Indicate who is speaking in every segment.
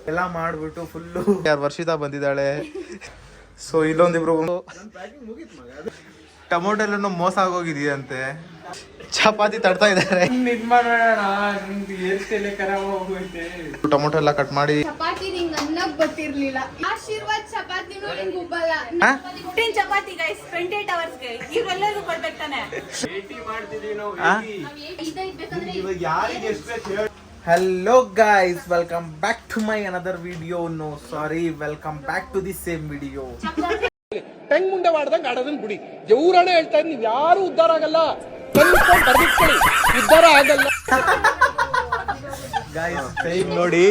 Speaker 1: ಎಲ್ಲ ಮಾಡ್ಬಿಟ್ಟು ಫುಲ್ಲು ಯಾರು ವರ್ಷಿತಾ ಬಂದಿದ್ದಾಳೆ. ಸೊ ಇಲ್ಲೊಂದಿಬ್ರು ಟೊಮೊಟೊ ಎಲ್ಲ ಮೋಸ ಆಗೋಗಿದೆಯಂತೆ. ಚಪಾತಿ ತಡ್ತಾ ಇದ್ದಾರೆ. ಟೊಮೊಟೊ ಎಲ್ಲ ಕಟ್ ಮಾಡಿ
Speaker 2: ಚಪಾತಿ ನಿಂಗೆ ಅನ್ನಕ್ ಗೊತ್ತಿರ್ಲಿಲ್ಲ. ಆಶೀರ್ವಾದ್ ಚಪಾತಿನೂ ನಿಂಗೆ ಉಬ್ಬಲ್ಲ. 15 ಚಪಾತಿ ಗೈಸ್ 28 hours ಗೆ ಇವರೆಲ್ಲರೂ ಕೊಡ್ಬೇಕು ತಾನೆ.
Speaker 1: Hello guys, welcome back to my another video. No sorry, welcome back to the same video.
Speaker 3: ಟೆಂಗ್ ಮುಂದೆ ಮಾಡ್ದಂಗೆ ಆಡೋದನ್ನ ಬಿಡಿ. ದೇವ್ರಾಣೆ ಹೇಳ್ತಾ ಇದ್ದೀನಿ, ನೀವು ಯಾರು ಉದ್ಧಾರ ಆಗಲ್ಲ. ಉದ್ಧಾರ ಆಗಲ್ಲ
Speaker 1: Guys, ಟೈಮ್ ನೋಡಿ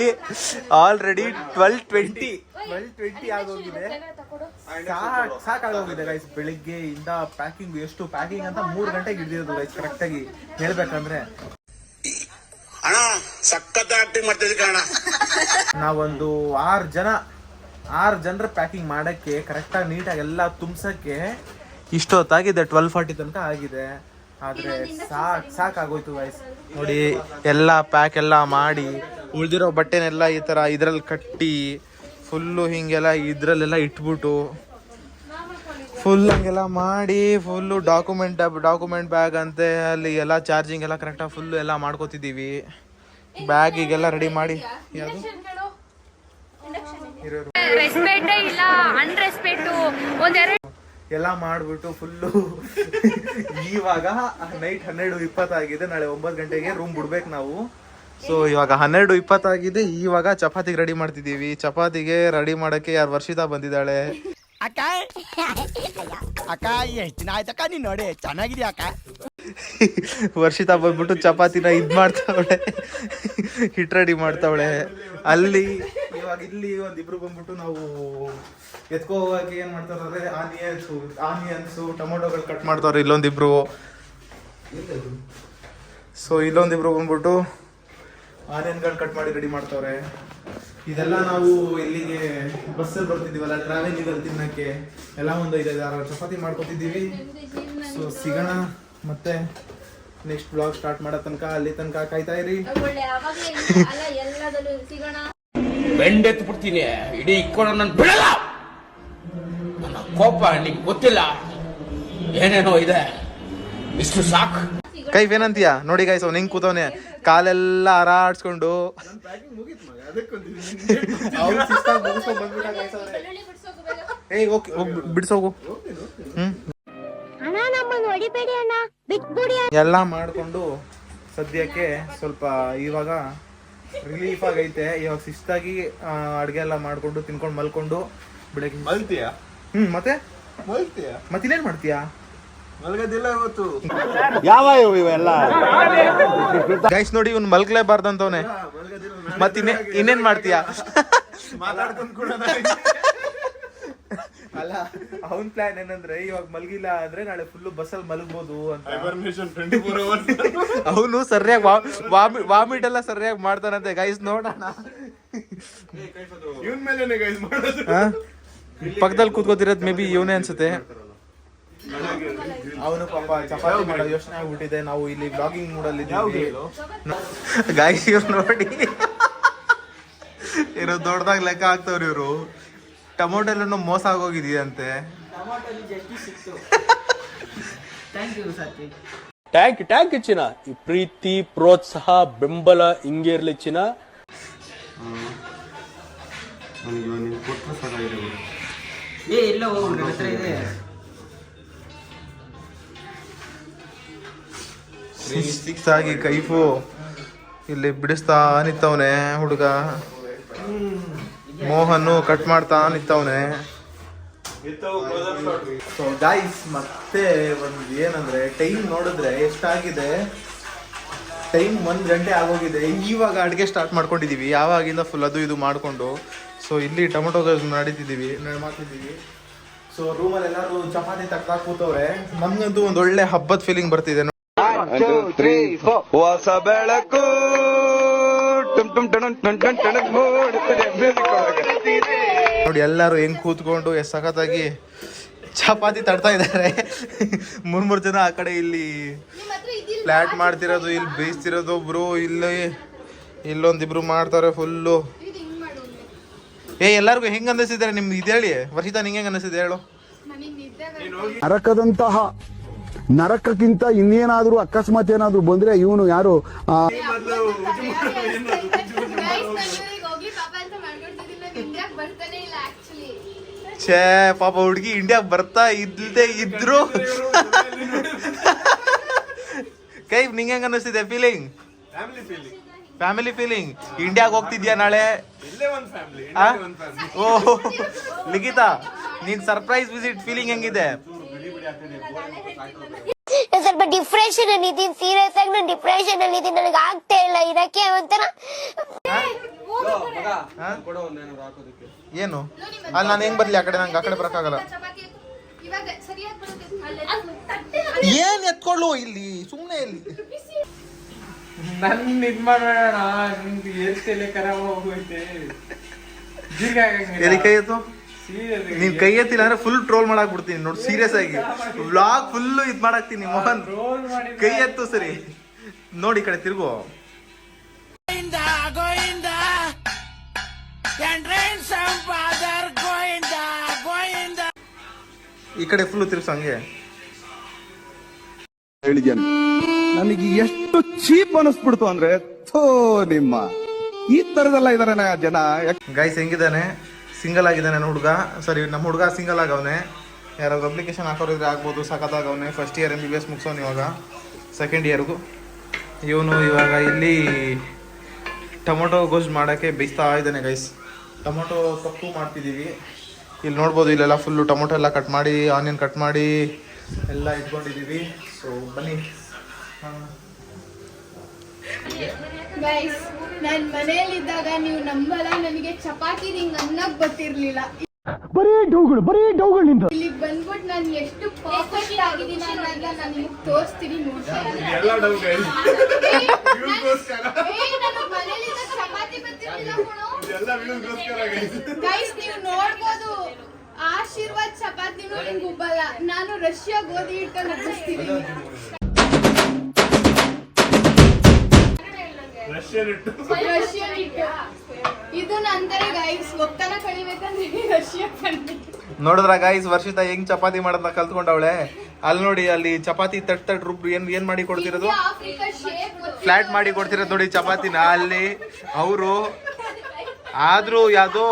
Speaker 1: ಆಲ್ರೆಡಿ 12:20 ಆಗೋಗಿದೆ. ಸಾಕಾಗೋಗಿದೆ ಗೈಸ್. ಬೆಳಿಗ್ಗೆಯಿಂದ ಪ್ಯಾಕಿಂಗ್ ಅಂತ 3 ಗಂಟೆಗೆ ಹಿಡಿದಿರೋದು ಗೈಸ್. ಕರೆಕ್ಟ್ ಆಗಿ ಹೇಳ್ಬೇಕಂದ್ರೆ
Speaker 4: ಸಖತ್ ಆಕ್ಟಿಂಗ್ ಮಾಡ್ತಿದ್ವಿ ಕಾರಣ
Speaker 1: ನಾವೊಂದು 6 ಜನರ ಪ್ಯಾಕಿಂಗ್ ಮಾಡಕ್ಕೆ ಕರೆಕ್ಟಾಗಿ ನೀಟಾಗಿ ಎಲ್ಲ ತುಂಬ್ಸಕ್ಕೆ ಇಷ್ಟೊತ್ತಾಗಿದೆ. 12:40 ತನಕ ಆಗಿದೆ. ಆದ್ರೆ ಸಾಕಾಗೋಯ್ತು ಗೈಸ್. ನೋಡಿ ಎಲ್ಲ ಪ್ಯಾಕ್ ಎಲ್ಲ ಮಾಡಿ ಉಳಿದಿರೋ ಬಟ್ಟೆನೆಲ್ಲ ಈ ತರ ಇದ್ರಲ್ಲಿ ಕಟ್ಟಿ ಫುಲ್ಲು ಹಿಂಗೆಲ್ಲ ಇದ್ರಲ್ಲೆಲ್ಲ ಇಟ್ಬಿಟ್ಟು ಫುಲ್ ಹಂಗೆಲ್ಲ ಮಾಡಿ ಫುಲ್ಲು ಡಾಕ್ಯುಮೆಂಟ್ ಬ್ಯಾಗ್ ಅಂತೆ ಅಲ್ಲಿ ಎಲ್ಲ ಚಾರ್ಜಿಂಗ್ ಎಲ್ಲ ಕರೆಕ್ಟಾಗಿ ಫುಲ್ಲು ಎಲ್ಲ ಮಾಡ್ಕೋತಿದ್ದೀವಿ. ಬ್ಯಾಗಿಗೆಲ್ಲ ರೆಡಿ ಮಾಡಿ ಯಾವುದು
Speaker 2: ರೆಸ್ಪೆಕ್ಟ್ ಇಲ್ಲ ಅನ್ರೆಸ್ಪೆಕ್ಟ್ ಒಂದೆರಡು
Speaker 1: ಎಲ್ಲ ಮಾಡ್ಬಿಟ್ಟು ಫುಲ್ಲು ಇವಾಗ ನೈಟ್ 12:20 ಆಗಿದೆ. ನಾಳೆ 9 ಗಂಟೆಗೆ ರೂಮ್ ಬಿಡ್ಬೇಕು ನಾವು. ಸೊ ಇವಾಗ 12:20 ಆಗಿದೆ. ಇವಾಗ ಚಪಾತಿಗೆ ರೆಡಿ ಮಾಡ್ತಿದ್ದೀವಿ. ಚಪಾತಿಗೆ ರೆಡಿ ಮಾಡಕ್ಕೆ ಯಾರು ವರ್ಷಿತಾ ಬಂದಿದ್ದಾಳೆ.
Speaker 3: ಅಕ್ಕ ಎಷ್ಟು ದಿನ ಆಯ್ತಕ್ಕ ನೀನ್ ನೋಡಿ ಚೆನ್ನಾಗಿದ್ಯಾ ಅಕ್ಕ.
Speaker 1: ವರ್ಷಿತಾ ಬಂದ್ಬಿಟ್ಟು ಚಪಾತಿನ ಮಾಡ್ತಾವಳೆ, ಹಿಟ್ ರೆಡಿ ಮಾಡ್ತಾವಳೆ. ಇವಾಗ ಇಲ್ಲಿ ಒಂದಿಬ್ರು ಬಂದ್ಬಿಟ್ಟು ನಾವು ಎತ್ಕೋ ಹೋಗಕ್ಕೆ ಏನ್ ಮಾಡ್ತಾರೆ ಆನಿಯನ್ಸು ಟೊಮೊಟೊಗಳು ಕಟ್ ಮಾಡ್ತಾವ್ರೆ ಇಲ್ಲೊಂದಿಬ್ರು. ಸೊ ಇಲ್ಲೊಂದಿಬ್ರು ಬಂದ್ಬಿಟ್ಟು ಆನಿಯನ್ಗಳು ಕಟ್ ಮಾಡಿ ರೆಡಿ ಮಾಡ್ತಾವ್ರೆ. ಇದೆಲ್ಲ ನಾವು ಇಲ್ಲಿಗೆ ಬಸ್ಸಲ್ಲಿ ಬರ್ತಿದ್ದೀವಲ್ಲ ಟ್ರಾವೆಲಿಂಗಲ್ಲಿ ತಿನ್ನಕ್ಕೆ ಎಲ್ಲ ಒಂದು 5-6 ಚಪಾತಿ ಮಾಡ್ಕೊತಿದ್ದೀವಿ. ಸೊ ಸಿಗೋಣ ಮತ್ತೆ ನೆಕ್ಸ್ಟ್ ಬ್ಲಾಗ್ ಸ್ಟಾರ್ಟ್ ಮಾಡೋ ತನಕ. ಅಲ್ಲಿ ತನಕ ಕಾಯ್ತಾ ಇರಿ.
Speaker 4: ಬೆಂಡೆತ್ತು ಬಿಡ್ತೀನಿ ಇಡೀ ಇಕ್ಕೊಂಡು ನನ್ನ ಬಿಡಲ್ಲ. ನನ್ನ ಕೋಪ ನಿಂಗೆ ಗೊತ್ತಿಲ್ಲ, ಏನೇನೋ ಇದೆ. ಇಷ್ಟು ಸಾಕು.
Speaker 1: ಕೈಫ್ ಏನಂತೀಯ ನೋಡಿ ಗೈಸ್. ಅವ್ನು ಹಿಂಗ್ ಕೂತವನೆ ಕಾಲೆಲ್ಲ ಹಾರಾಡ್ಸ್ಕೊಂಡು ಬಿಡ್ಸೋಗು. ಎಲ್ಲ ಮಾಡ್ಕೊಂಡು ಸದ್ಯಕ್ಕೆ ಸ್ವಲ್ಪ ಇವಾಗ ರಿಲೀಫ್ ಆಗೈತೆ. ಇವಾಗ ಶಿಸ್ತಾಗಿ ಅಡ್ಗೆ ಎಲ್ಲ ಮಾಡ್ಕೊಂಡು ತಿನ್ಕೊಂಡು ಮಲ್ಕೊಂಡು ಬೆಳಗ್ಗೆ
Speaker 5: ಮಲ್ತೀಯಾ?
Speaker 1: ಮತ್ತೆ
Speaker 5: ಮಲ್ತೀಯಾ?
Speaker 1: ಮತ್ತಿನ್ನೇನ್ ಮಾಡ್ತೀಯಾ?
Speaker 5: ಮಲ್ಗದಿಲ್ಲ ಇವತ್ತು.
Speaker 3: ಯಾವ ಇವೆಲ್ಲ
Speaker 1: ಗೈಸ್ ನೋಡಿ ಇವ್ನು ಮಲ್ಗ್ಲೇಬಾರ್ದಂತವನೆ. ಮತ್ ಇನ್ನೇನ್ ಮಾಡ್ತೀಯಾ?
Speaker 5: ಮಾತಾಡ್ಕೊಂಡ್ ಕೂಡ
Speaker 1: ಅಲ್ಲ ಅವನ್ ಪ್ಲಾನ್ ಏನಂದ್ರೆ ಇವಾಗ ಮಲ್ಗಿಲ್ಲ ಅಂದ್ರೆ ನಾಳೆ ಫುಲ್ ಬಸ್ಸಲ್ಲಿ ಮಲಗ್ಬೋದು ಅಂತ. ಅವನು ಸರಿಯಾಗಿ ವಾಮಿಟ್ ಎಲ್ಲ ಸರಿಯಾಗಿ ಮಾಡ್ತಾನಂತೆ ಗೈಸ್. ನೋಡೋಣ
Speaker 5: ಇವನ್ ಮೇಲೆ ಗೈಸ್ ಮಾಡೋದು.
Speaker 1: ಪಕ್ಕದಲ್ಲಿ ಕೂತ್ಕೋತಿರೋದ್ ಮೇ ಬಿ ಇವನೇ ಅನ್ಸುತ್ತೆ. ಅವನು ಪಾಪ ಚಪಾತಿ ಮಾಡೋ ಯೋಚನೆ ಆಗ್ಬಿಟ್ಟಿದೆ. ನಾವು ಇಲ್ಲಿ ಬ್ಲಾಗಿಂಗ್ ಮೂಡಲ್ಲಿ ಗೈಸ್ ಇವ್ರು ನೋಡಿ ಇರೋ ದೊಡ್ಡದಾಗ ಲೆಕ್ಕ ಹಾಕ್ತವ್ರಿ ಇವರು. ಟೊಮೊಟೊ ಎಲ್ಲ ಮೋಸ ಆಗೋಗಿದೆಯಂತೆ.
Speaker 3: ಟ್ಯಾಂಕ್ ಚಿನ್ನ. ಈ ಪ್ರೀತಿ ಪ್ರೋತ್ಸಾಹ ಬೆಂಬಲ ಹಿಂಗೆ ಇರ್ಲಿ ಚಿನ್ನ.
Speaker 1: ಆಗಿ ಕೈಫು ಇಲ್ಲಿ ಬಿಡಿಸ್ತಾ ನಿಂತವನೆ ಹುಡುಗ. ಮೋಹನ್ ಕಟ್ ಮಾಡ್ತಾ ನಿಂತವನೆ. ಸೊ ಗೈಸ್ ಮತ್ತೆ ಒಂದು ಏನಂದ್ರೆ ಟೈಮ್ ನೋಡಿದ್ರೆ ಎಷ್ಟಾಗಿದೆ. ಟೈಮ್ 1 ಗಂಟೆ ಆಗೋಗಿದೆ. ಇವಾಗ ಅಡುಗೆ ಸ್ಟಾರ್ಟ್ ಮಾಡ್ಕೊಂಡಿದೀವಿ. ಯಾವಾಗಿಂದ ಫುಲ್ ಅದು ಇದು ಮಾಡ್ಕೊಂಡು. ಸೊ ಇಲ್ಲಿ ಟೊಮೊಟೊ ಮಾಡ್ತಿದ್ದೀವಿ. ಸೊ ರೂಮಲ್ಲಿ ಎಲ್ಲರೂ ಚಪಾತಿ ತಕ್ಕ ಕೂತವ್ರೆ. ನಮ್ಗಂತೂ ಒಂದ್ ಒಳ್ಳೆ ಹಬ್ಬದ ಫೀಲಿಂಗ್ ಬರ್ತಿದೆ.
Speaker 6: ಹೊಸ ಬೆಳಕು
Speaker 1: ನೋಡಿ ಎಲ್ಲರೂ ಹೆಂಗ್ ಕೂತ್ಕೊಂಡು ಎಷ್ಟು ಸಖತ್ತಾಗಿ ಚಪಾತಿ ತಡ್ತಾ ಇದ್ದಾರೆ. 3 ಜನ ಆ ಕಡೆ ಇಲ್ಲಿ ಫ್ಲಾಟ್ ಮಾಡ್ತಿರೋದು, ಇಲ್ಲಿ ಬೇಯಿಸ್ತಿರೋದು ಒಬ್ರು, ಇಲ್ಲಿ ಇಲ್ಲೊಂದಿಬ್ರು ಮಾಡ್ತಾರೆ ಫುಲ್ಲು.
Speaker 2: ಇದು ಹಿಂಗ್ ಮಾಡು
Speaker 1: ಎಲ್ಲರಿಗೂ ಹೆಂಗ್ ಅನ್ನಿಸಿದ್ದಾರೆ ನಿಮ್ಗೆ ಇದು ಹೇಳಿ. ವರ್ಷಿತಾ ನಿಂಗೆ ಹೆಂಗ್ ಅನ್ನಿಸಿದೆ ಹೇಳು.
Speaker 2: ನನಗೆ ನಿದ್ದೆ
Speaker 6: ನರಕದಂತಹ ನರಕಕ್ಕಿಂತ ಇನ್ನೇನಾದ್ರೂ ಅಕಸ್ಮಾತ್ ಏನಾದ್ರು ಬಂದ್ರೆ ಇವನು ಯಾರು
Speaker 2: ಹೋಗಿ ಪಾಪ ಅಂತ ಮಾಡ್ಕೊಡ್ತಿದ್ದಿಲ್ಲ. ಇಂಡಿಯಾಕ್ ಬರ್ತಾನೆ ಇಲ್ಲ ಆಕ್ಚುಲಿ.
Speaker 1: ಛೇ ಪಾಪ ಹುಡುಗಿ ಇಂಡಿಯಾಗ್ ಬರ್ತಾ ಇಲ್ದೇ ಇದ್ರು. ಕೈ ನಿಂಗೆ ಹೆಂಗ್ ಅನ್ನಿಸ್ತಿದೆ feeling?
Speaker 5: Family feeling.
Speaker 1: Family feeling. ಇಂಡಿಯಾಗ್ ಹೋಗ್ತಿದ್ಯಾ ನಾಳೆ?
Speaker 5: ಇಲ್ಲೇ ಒಂದ್ ಫ್ಯಾಮಿಲಿ.
Speaker 1: ಓ ಲಿಖಿತಾ, ನೀನ್ ಸರ್ಪ್ರೈಸ್ ವಿಸಿಟ್ ಫೀಲಿಂಗ್ ಹೆಂಗಿದೆ?
Speaker 7: ಸ್ವಲ್ಪ ಡಿಪ್ರೆಷನ್ ಅಲ್ಲಿ ಇದೀನಿ, ಸೀರಿಯಸ್ ಆಗಿ ನಾನು ಡಿಪ್ರೆಷನ್ ಅಲ್ಲಿ ಇದೀನಿ, ನನಗೆ ಆಗ್ತಾ ಇಲ್ಲ ಇರಕ್ಕೆ ಒಂಥರ.
Speaker 1: ಏನು ಅಲ್ಲಿ ನಾನು ಹೆಂಗ್ ಬರ್ಲಿ ಆ ಕಡೆ? ನಂಗೆ ಆ ಕಡೆ ಬರಕ್ಕಾಗಲ್ಲ.
Speaker 2: ಇವಾಗ ಸರಿಯಾಗಿ ಬರುತ್ತೆ.
Speaker 1: ಏನ್ ಎತ್ಕೊಳ್ಳು ಇಲ್ಲಿ ಸುಮ್ನೆ ಇಲ್ಲಿ.
Speaker 8: ನನ್ ಇದ್ ಮಾಡೋಣ, ನಿಮ್ದು ಎಲ್ಲಿ ಖರಾಬ್ ಹೋಗೋಯ್ತೆ.
Speaker 1: ಎಲ್ಲಿ ಕೈ ಎತ್ತು? ನೀನ್ ಕೈ ಎತ್ತಿಲ್ಲ ಅಂದ್ರೆ ಫುಲ್ ಟ್ರೋಲ್ ಮಾಡಾಕ್ ಬಿಡ್ತೀನಿ ನೋಡಿ. ಸೀರಿಯಸ್ ಆಗಿ ವ್ಲಾಗ್ ಫುಲ್ ಇದ್ ಮಾಡಾಕ್ತೀನಿ. ಮೋಹನ್ ಕೈ ಎತ್ತು ಸರಿ. ನೋಡಿ ಈ ಕಡೆ ತಿರುಗು. ಈ ಕಡೆ ಫುಲ್ ತಿರ್ಗ್ಸು ಹಂಗೆ.
Speaker 6: ಹೇಳಿದ್ಯಾನೆ ನನಗೆ ಎಷ್ಟು ಚೀಪ್ ಅನಿಸ್ಬಿಡ್ತು ಅಂದ್ರೆ ಥೋ ನಿಮ್ಮ ಈ ತರದೆಲ್ಲ ಇದಾರೆ ಜನ.
Speaker 1: ಗೈಸ್ ಹೆಂಗಿದ್ದಾನೆ? ಸಿಂಗಲ್ ಆಗಿದ್ದಾನೆ ನನ್ನ ಹುಡುಗ. ಸರಿ ನಮ್ಮ ಹುಡುಗ ಸಿಂಗಲ್ ಆಗವನೆ. ಯಾರಾದ್ರು ಅಪ್ಲಿಕೇಶನ್ ಹಾಕೋರಿದ್ರೆ ಆಗ್ಬೋದು. ಸಖತ್ತಾಗವನೆ. ಫಸ್ಟ್ ಇಯರ್ MBBS ಮುಗಿಸೋನು, ಇವಾಗ ಸೆಕೆಂಡ್ ಇಯರ್ಗೂ. ಇವನು ಇವಾಗ ಇಲ್ಲಿ ಟೊಮೊಟೊ ಗೊಜ್ಜು ಮಾಡೋಕ್ಕೆ ಬೇಯಿಸ್ತಾ ಇದ್ದಾನೆ ಗೈಸ್. ಟೊಮೊಟೊ ತೊಕ್ಕು ಮಾಡ್ತಿದ್ದೀವಿ. ಇಲ್ಲಿ ನೋಡ್ಬೋದು, ಇಲ್ಲೆಲ್ಲ ಫುಲ್ಲು ಟೊಮೊಟೊ ಎಲ್ಲ ಕಟ್ ಮಾಡಿ, ಆನಿಯನ್ ಕಟ್ ಮಾಡಿ ಎಲ್ಲ ಇಟ್ಕೊಂಡಿದ್ದೀವಿ. ಸೊ ಬನ್ನಿ.
Speaker 2: ಗೈಸ್, ನಾನ್ ಮನೆಯಲ್ಲಿದ್ದಾಗ ನೀವು ನಂಬಲ್ಲ, ನನಗೆ ಚಪಾತಿ ಹಿಂಗ್ ಅನ್ನಕ್ ಗೊತ್ತಿರ್ಲಿಲ್ಲ.
Speaker 6: ಬರೀ ಡೌಗಳು ನಿಂದ.
Speaker 2: ಇಲ್ಲಿಗೆ ಬಂದ್ಬಿಟ್ಟು ನಾನು ಎಷ್ಟು ಪರ್ಫೆಕ್ಟ್ ಆಗಿದ್ದೀನಿ ಅನ್ನೋದನ್ನ ನಾನು ನಿಮಗೆ ತೋರಿಸ್ತೀನಿ ನೋಡಿ.
Speaker 5: ಎಲ್ಲ ಡೌಟ್
Speaker 2: ಮನೆಯಲ್ಲಿದ್ದಾಗ ಚಪಾತಿ ಬರ್ತಿರ್ಲಿಲ್ಲ
Speaker 5: ಎಲ್ಲ ವ್ಯೂಸ್ಗೋಸ್ಕರ
Speaker 2: ಗೈಸ್. ನೀವು ನೋಡ್ಬೋದು, ಆಶೀರ್ವಾದ್ ಚಪಾತಿನೂ ಹಿಂಗ್ ಉಬ್ಬಲ್ಲ. ನಾನು ರಷ್ಯಾ ಗೋಧಿ ಹಿಟ್ಟು ನಗಿಸ್ತಿದ್ದೀನಿ.
Speaker 5: ರಷ್ಯನ್ ಇಟ್ಟು
Speaker 2: ರಷ್ಯನ್ ಹಿಟ್ಟು ಇದು ನಂತರ ಗೈಸ್ ಒತ್ತನ ಕಳಿಬೇಕಂದ್ರೆ ರಷ್ಯಾ
Speaker 1: ನೋಡಿದ್ರ ಗೈಸ್ ವರ್ಷಿತಾ ಹೆಂಗ್ ಚಪಾತಿ ಮಾಡೋದನ್ನ ಕಲ್ತ್ಕೊಂಡವಳೆ. ಅಲ್ಲಿ ನೋಡಿ, ಅಲ್ಲಿ ಚಪಾತಿ ತಟ್ ರುಬ್ರು ಏನ್ ಮಾಡಿ ಕೊಡ್ತಿರೋದು?
Speaker 2: ಆಫ್ರಿಕಾ ಶೇಪ್
Speaker 1: ಫ್ಲಾಟ್ ಮಾಡಿ ಕೊಡ್ತಿರೋದು ನೋಡಿ ಚಪಾತಿನ ಅಲ್ಲಿ ಅವರು. ಆದ್ರೂ ಯಾವ್ದು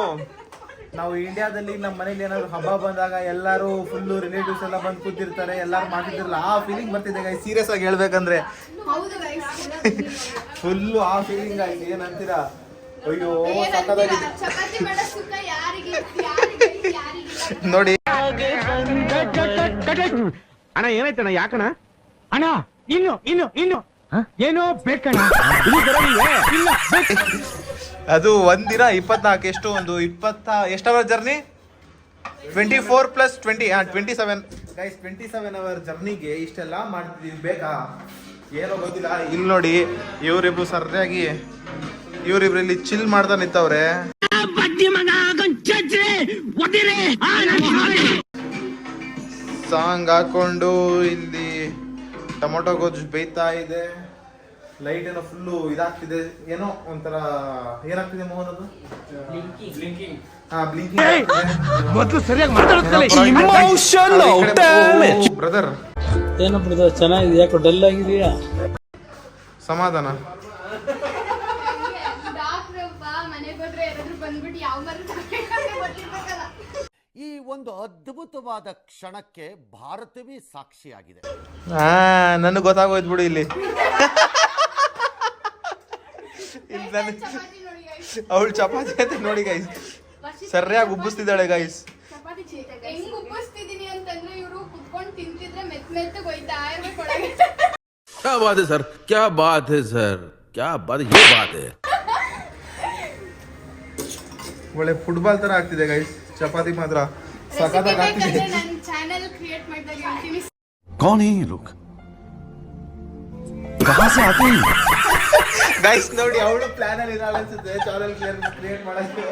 Speaker 1: ನಾವು ಇಂಡಿಯಾದಲ್ಲಿ ನಮ್ಮ ಮನೇಲಿ ಏನಾದ್ರು ಹಬ್ಬ ಬಂದಾಗ ಎಲ್ಲರೂ ಫುಲ್ಲು ರಿಲೇಟಿವ್ಸ್ ಎಲ್ಲ ಬಂದು ಕೂತಿರ್ತಾರೆ, ಎಲ್ಲಾರು ಮಾಡ್ತಿದ್ರಲ್ಲ, ಆ ಫೀಲಿಂಗ್ ಬರ್ತಿದೆ ಗೈಸ್. ಸೀರಿಯಸ್ ಆಗಿ ಹೇಳ್ಬೇಕಂದ್ರೆ
Speaker 2: ಹೌದು ಗೈಸ್.
Speaker 1: ಫುಲ್ಲು ಆ ಫೀಲಿಂಗ್ ಆಯ್ತು. ಏನಂತೀರಾ? ಅಯ್ಯೋ ಸಕ್ಕದಾಗಿದೆ
Speaker 2: ಚಪಾತಿ ಮಾಡೋ ಸುಖ ಯಾರಿಗೆ ಯಾರಿಗೆ
Speaker 1: ನೋಡಿ.
Speaker 8: ಅಣ್ಣ ಏನಾಯ್ತಣ್ಣ? ಯಾಕಣ್ಣ ಅಣ್ಣ? ಇನ್ನು ಏನೋ ಬೇಕಣ್ಣ.
Speaker 1: ಅದು ಒಂದಿನ 24 ಎಷ್ಟು ಒಂದು 20 ಅವರ್ ಜರ್ನಿ. 24 + 20 27 ಗೈಸ್. 27 ಅವರ್ ಜರ್ನಿಗೆ ಇಷ್ಟೆಲ್ಲ ಮಾಡ್ತಿದೀವಿ, ಬೇಕಾ? ಏನೋ ಗೊತ್ತಿಲ್ಲ. ಇಲ್ಲಿ ನೋಡಿ, ಇವರಿಬ್ರು ಸರಿಯಾಗಿ ಇವರಿಬ್ರು ಇಲ್ಲಿ ಚಿಲ್ ಮಾಡ್ತಾ ನಿಂತವ್ರೆ. ಸಾಂಗ್ ಹಾಕೊಂಡು ಇಲ್ಲಿ ಟೊಮೊಟೊ ಗೊಜ್ಜು ಬೇಯ್ತಾ ಇದೆ. ಲೈಟ್ ಏನೋ ಫುಲ್ಲು ಇದಾಗ್ತಿದೆ, ಏನೋ ಒಂಥರ ಏನಾಗ್ತಿದೆ ಮೋಹನ್? ಅದು ಬ್ಲಿಂಕಿಂಗ್.
Speaker 3: ಮೊದಲು ಸರಿಯಾಗಿ ಮಾತಾಡ್ತಾರೆ.
Speaker 1: ಬ್ರದರ್
Speaker 9: ಏನೋ ಬ್ರದರ್ ಚೆನ್ನಾಗಿದೆ, ಯಾಕೋ ಡಲ್ ಆಗಿದೆಯಾ?
Speaker 1: ಸಮಾಧಾನ.
Speaker 2: ಡಾಕ್ಟ್ರ್ ಮನೆಗೆ ಹೋದ್ರೆ ಯಾರಾದ್ರೂ ಬಂದ್ಬಿಟ್ಟು ಯಾವ ಮರ ಗೊತ್ತಿರ್ಬೇಕಲ್ಲ.
Speaker 10: ಈ ಒಂದು ಅದ್ಭುತವಾದ ಕ್ಷಣಕ್ಕೆ ಭಾರತವೇ ಸಾಕ್ಷಿಯಾಗಿದೆ.
Speaker 1: ನನಗೆ ಗೊತ್ತಾಗೋಯ್ತು ಬಿಡು. ಇಲ್ಲಿ
Speaker 2: ಚಪಾತಿ ನೋಡಿ ಗೈಸ್.
Speaker 1: ಅವಳು ಚಪಾತಿ ಅಂತ ನೋಡಿ ಗೈಸ್, ಸರಿಯಾಗಿ ಉಬ್ಬಿಸ್ತಿದ್ದಾಳೆ ಗೈಸ್.
Speaker 2: ಹೆಂಗ್ ಉಬ್ಬಿಸ್ತಿದೀನಿ ಅಂತಂದ್ರೆ ಇವರು ಕುತ್ಕೊಂಡು ತಿಂತಿದ್ರೆ ಮೆತ್ತಗೆ ಹೋಯ್ತಾ ಇರ್ಬೇಕು ಒಳಗೆ.
Speaker 4: क्या बात है सर, क्या बात है सर, क्या बात, ये बात है.
Speaker 1: ಒಳ್ಳೆ ಫುಟ್ಬಾಲ್ ತರ ಆಗ್ತಿದೆ ಗೈಸ್. ಚಪಾತಿ ಮಾತ್ರ ಸಖತ್ತಾಗಿ ಆಗ್ತಿದೆ.
Speaker 2: ನಾನು ಚಾನೆಲ್ ಕ್ರಿಯೇಟ್ ಮಾಡಿದಾಗ ಹೇಳ್ತೀನಿ.
Speaker 6: कौन है ये लोग? कहां से आते हैं?
Speaker 1: ಗೈಸ್ ನೋಡಿ, ಅವಳು ಪ್ಲಾನ್ ಅಲ್ಲಿ ಇದ್ದಾಳೆ ಅನ್ಸುತ್ತೆ ಚಾನೆಲ್ ಕ್ರಿಯೇಟ್ ಮಾಡಕ್ಕೆ.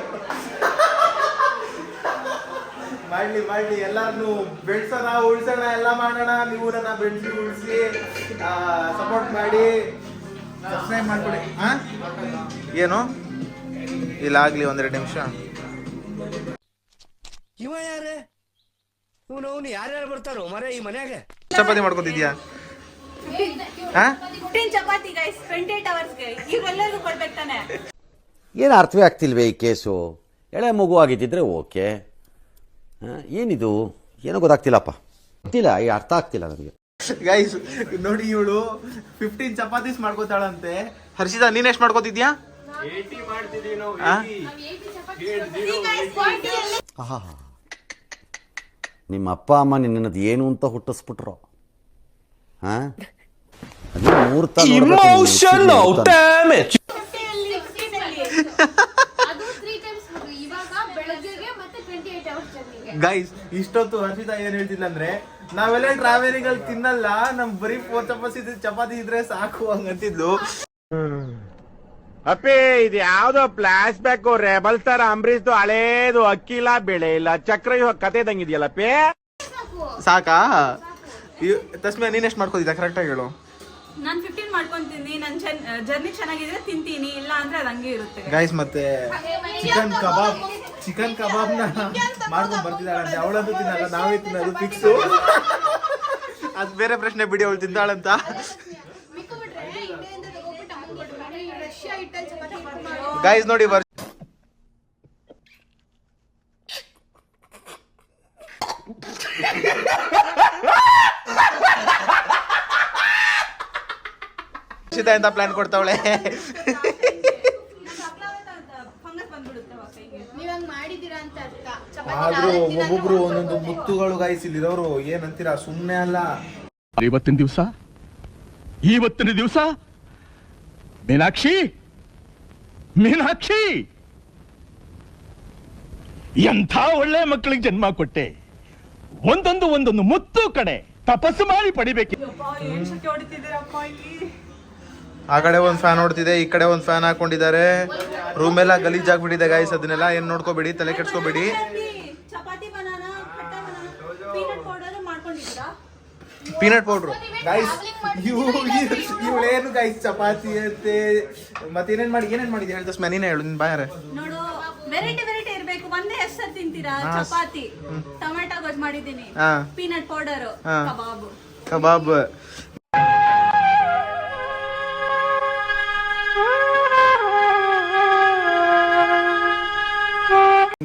Speaker 1: ಮಾಡ್ಲಿ ಎಲ್ಲಾರನ್ನು ಬೆಳ್ಸೋಣ, ಉಳ್ಸೋಣ, ಎಲ್ಲ ಮಾಡೋಣ. ನೀವು ನನ್ನ ಬೆಳ್ಸಿ ಉಳಿಸಿ ಸಪೋರ್ಟ್ ಮಾಡಿ, ಸಬ್ಸ್ಕ್ರೈಬ್ ಮಾಡ್ಕೊಡಿ. ಏನು ಇಲ್ಲಾಗ್ಲಿ ಒಂದೆರಡು ನಿಮಿಷ.
Speaker 10: ಇವ ಯಾರೇ ಇವನು ಯಾರ್ಯಾರು ಬರ್ತಾರೋ ಮರೆ ಈ ಮನ್ಯಾಗ?
Speaker 1: ಚಪಾತಿ ಮಾಡ್ಕೊತಿದ್ಯಾ? ಹಾ
Speaker 2: 15 ಚಪಾತಿ ಗೈಸ್ 28 ಅವರ್ಸ್ಗೆ ಇವ್ರೆಲ್ಲರಿಗೂ ಕೊಡ್ಬೇಕು ತಾನೆ.
Speaker 10: ಏನು ಅರ್ಥವೇ ಆಗ್ತಿಲ್ವೇ ಈ ಕೇಸು? ಎಳೆ ಮಗು ಆಗಿದ್ದಿದ್ರೆ ಓಕೆ, ಏನಿದು ಏನೋ ಗೊತ್ತಾಗ್ತಿಲ್ಲಪ್ಪ, ಗೊತ್ತಿಲ್ಲ, ಈ ಅರ್ಥ ಆಗ್ತಿಲ್ಲ ನನಗೆ.
Speaker 1: ಗೈಸ್ ನೋಡಿ, ಇವಳು 15 ಚಪಾತೀಸ್ ಮಾಡ್ಕೋತಾಳಂತೆ. ಹರ್ಷಿತಾ ನೀನ್ ಎಷ್ಟು ಮಾಡ್ಕೋತಿದ್ಯಾ?
Speaker 5: 80 ಮಾಡ್ತಿದೀವಿ ನಾವು.
Speaker 10: ಆಹಾ, ನಿಮ್ಮ ಅಪ್ಪ ಅಮ್ಮ ನಿನ್ನದು ಏನು ಅಂತ ಹುಟ್ಟಿಸ್ಬಿಟ್ರು? ಹಾಂ, ಅದು ಮೂರ್ತ
Speaker 3: Emotional damage.
Speaker 2: ಅದು 3 ಟೈಮ್ಸ್ ಇವಾಗ ಬೆಳಗ್ಗೆಗೆ ಮತ್ತೆ 28 ಅವರ್ಸ್ ಜರ್ನಿಗೆ.
Speaker 1: ಗೈಸ್ ಇಷ್ಟೊತ್ತು ಹರ್ಷಿತಾ ಏನ್ ಹೇಳ್ತಿಲ್ಲ ಅಂದ್ರೆ, ನಾವೆಲ್ಲ ಟ್ರಾವೆಲಿಂಗ್ ಅಲ್ಲಿ ತಿನ್ನಲ್ಲ, ನಮ್ ಬರೀ 4 ಚಪಾತಿ ಇದ್ರೆ ಸಾಕು ಹಂಗಂತಿದ್ಲು.
Speaker 5: ಅಪ್ಪಿ ಇದು ಯಾವ್ದೋ ಫ್ಲಾಶ್ ಬ್ಯಾಕ್ ರೆಬಲ್ ತರ ಅಂಬರೀಶ್ದು ಹಳೇದು ಅಕ್ಕಿ ಇಲ್ಲ ಬೆಳೆ ಇಲ್ಲ ಚಕ್ರ ಕತೆ ಇದಂಗಿದ್ಯಲ್ಲಪ್ಪಿ.
Speaker 1: ಸಾಕಾ? ತಸ್ಮಿಯಾ ನೀನ್ ಎಷ್ಟು ಮಾಡ್ಕೋತಿದ್ಯಾ ಕರೆಕ್ಟ್ ಆಗಿ ಹೇಳು.
Speaker 2: ನಾನು 15 ಮಾಡ್ಕೊಂತೀನಿ. ನನ್ನ ಜರ್ನಿ ಚೆನ್ನಾಗಿದ್ರೆ ತಿಂತೀನಿ, ಇಲ್ಲ ಅಂದ್ರೆ ಅದು ಹಂಗೆ ಇರುತ್ತೆ.
Speaker 1: ಗೈಸ್ ಮತ್ತೆ ಚಿಕನ್ ಕಬಾಬ್ನ ಮಾಡ್ಕೊಂಡ್ ಬರ್ತಿದ್ದಾಳಂತೆ. ಅವಳಂತೂ ತಿನ್ನಲ್ಲ, ನಾವೇ ತಿನ್ನೋದು ಫಿಕ್ಸು. ಅದ್ ಬೇರೆ ಪ್ರಶ್ನೆ ಬಿಡಿ, ಅವಳು ತಿಂದಾಳಂತ. ಗೈಸ್ ನೋಡಿ ಅಂತ ಪ್ಲಾನ್ ಕೊಡ್ತಾವಳೆ. ಆದ್ರೂ ಒಬ್ಬೊಬ್ರು ಒಂದೊಂದು ಮುತ್ತುಗಳು ಗೈಸ್ ಇಲ್ಲಿರೋರು ಏನಂತೀರಾ, ಸುಮ್ನೆ ಅಲ್ಲ.
Speaker 3: ಇವತ್ತಿನ ದಿವಸ ಮೀನಾಕ್ಷಿ ಎಂಥ ಒಳ್ಳೆ ಮಕ್ಕಳಿಗೆ ಜನ್ಮ ಕೊಟ್ಟೆ. ಒಂದೊಂದು ಮುತ್ತು ಕಡೆ ತಪಸ್ಸು ಮಾಡಿ ಪಡಿಬೇಕು.
Speaker 1: ಆ ಕಡೆ ಒಂದ್ ಫ್ಯಾನ್ ಹೊಡ್ತಿದೆ, ಈ ಕಡೆ ಒಂದ್ ಫ್ಯಾನ್ ಹಾಕೊಂಡಿದ್ದಾರೆ. ರೂಮ್ ಎಲ್ಲ ಗಲೀಜ್ ಆಗ್ಬಿಟ್ಟಿದೆ ಗೈಸ್, ಅದನ್ನೆಲ್ಲ ಏನ್ ನೋಡ್ಕೋಬೇಡಿ, ತಲೆ ಕೆಡ್ಸ್ಕೋಬೇಡಿ.
Speaker 2: ಚಪಾತಿ ಬನಾನಾ ಖಟ್ಟ ಬನಾನಾ ಪೀನಟ್ ಪೌಡರ್ ಮಾಡ್ಕೊಂಡಿದ್ದೀರಾ?
Speaker 1: Peanut powder guys. ಇವಳೇನು ಗೈಸ್ ಚಪಾತಿ ಅಂತೆ ಮತ್ತೆ ಏನೇನ್ ಮಾಡಿದ್ಯಾ ಹೇಳ್ತಾ ಸ್ಮ್ಯಾ, ನೀನೇ ಹೇಳು, ನಿನ್ ಬಾಯಾರೆ
Speaker 2: ನೋಡು. ವೆರೈಟಿ ಇರ್ಬೇಕು. ಒಂದೇ ಹೆಸರು ತಿಂತೀರಾ? ಚಪಾತಿ, ಟೊಮೆಟೊ ಗೊಜ್ಜು ಮಾಡಿದ್ದೀನಿ, ಪೀನಟ್ ಪೌಡರ್,
Speaker 1: ಕಬಾಬ್.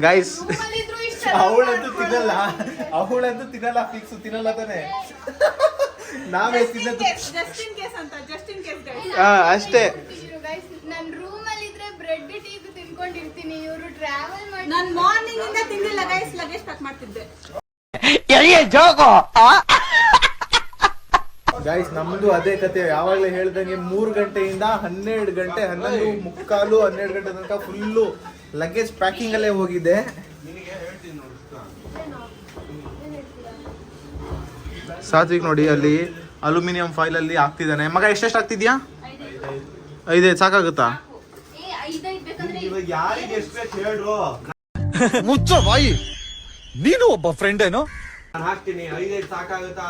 Speaker 1: ಗೈಸ್ ಅವಳಂತೂ ತಿನ್ನಲ್ಲ ಫಿಕ್ಸ್, ತಿನ್ನಲ್ಲ ತಾನೆ. ನಾವೇ ತಿನ್ನೋದು ಅಷ್ಟೇ.
Speaker 2: ನನ್ನ ರೂಮ್ ಅಲ್ಲಿ ಇದ್ರೆ ಬ್ರೆಡ್ ಟೀ ತಿನ್ಕೊಂಡಿರ್ತೀನಿ. ಇವರು ಟ್ರಾವೆಲ್ ಮಾಡಿ ನಾನು ಮಾರ್ನಿಂಗ್ ಇಂದ ತಿಂದಿಲ್ಲ ಗೈಸ್, ಲಗೇಜ್ ಪ್ಯಾಕ್ ಮಾಡ್ತಿದ್ದೆ.
Speaker 1: ಗೈಸ್ ನಮ್ದು ಅದೇ ಕತೆ, ಯಾವಾಗಲೇ ಹೇಳ್ದಂಗೆ 3 ಗಂಟೆಯಿಂದ 12 ಗಂಟೆ 11:45 12 ಗಂಟೆ ತನಕ ಫುಲ್ಲು ಲಗೇಜ್ ಪ್ಯಾಕಿಂಗ್ ಅಲ್ಲೇ ಹೋಗಿದೆ. ಸಾತ್ವಿಕ್ ನೋಡಿ ಅಲ್ಲಿ ಅಲ್ಯೂಮಿನಿಯಂ ಫಾಯಿಲ್ ಅಲ್ಲಿ ಹಾಕ್ತಿದ್ದಾನೆ. ಮಗ ಎಷ್ಟೆಷ್ಟು ಹಾಕ್ತಿದ್ಯಾ? 5 ಸಾಕಾಗುತ್ತಾ? ಯಾರಿಗೆ ಎಷ್ಟು ಬೇಕು ಹೇಳ್ರು.
Speaker 6: ಮುಚ್ಚ ಬಾಯಿ, ನೀನು ಒಬ್ಬ ಫ್ರೆಂಡ್ ಏನೋ.
Speaker 1: ನಾನು ಹಾಕ್ತೀನಿ. 5 ಸಾಕಾಗುತ್ತಾ?